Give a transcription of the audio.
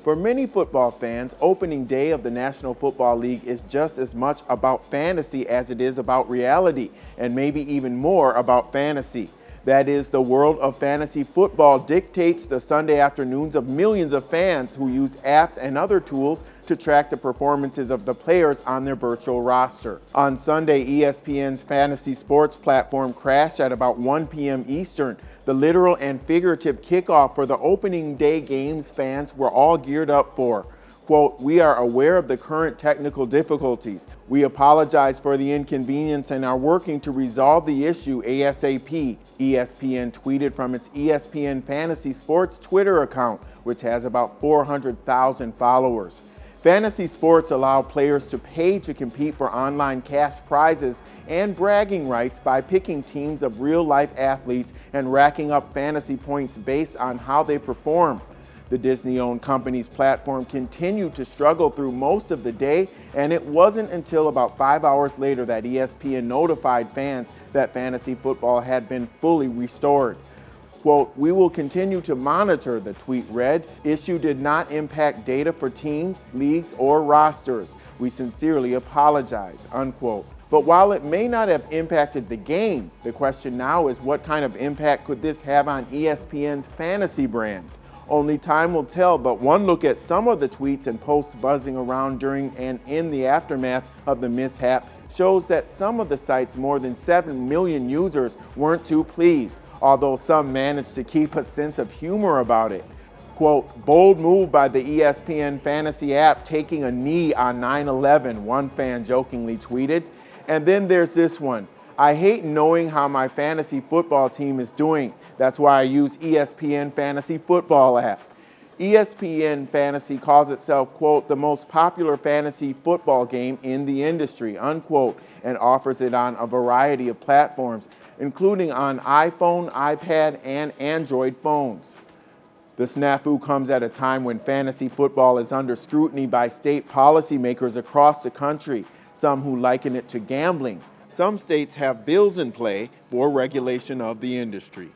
For many football fans, opening day of the National Football League is just as much about fantasy as it is about reality, and maybe even more about fantasy. That is, the world of fantasy football dictates the Sunday afternoons of millions of fans who use apps and other tools to track the performances of the players on their virtual roster. On Sunday, ESPN's fantasy sports platform crashed at about 1 p.m. Eastern. The literal and figurative kickoff for the opening day games fans were all geared up for. Quote, "We are aware of the current technical difficulties. We apologize for the inconvenience and are working to resolve the issue ASAP," ESPN tweeted from its ESPN Fantasy Sports Twitter account, which has about 400,000 followers. Fantasy sports allow players to pay to compete for online cash prizes and bragging rights by picking teams of real-life athletes and racking up fantasy points based on how they perform. The Disney-owned company's platform continued to struggle through most of the day, and it wasn't until about 5 hours later that ESPN notified fans that fantasy football had been fully restored. Quote, "We will continue to monitor," the tweet read. "Issue did not impact data for teams, leagues, or rosters. We sincerely apologize," unquote. But while it may not have impacted the game, the question now is what kind of impact could this have on ESPN's fantasy brand? Only time will tell, but one look at some of the tweets and posts buzzing around during and in the aftermath of the mishap shows that some of the site's more than 7 million users weren't too pleased, although some managed to keep a sense of humor about it. Quote, "Bold move by the ESPN fantasy app taking a knee on 9/11, one fan jokingly tweeted. And then there's this one. "I hate knowing how my fantasy football team is doing. That's why I use ESPN Fantasy Football app." ESPN Fantasy calls itself, quote, "the most popular fantasy football game in the industry," unquote, and offers it on a variety of platforms, including on iPhone, iPad, and Android phones. The snafu comes at a time when fantasy football is under scrutiny by state policymakers across the country, some who liken it to gambling. Some states have bills in play for regulation of the industry.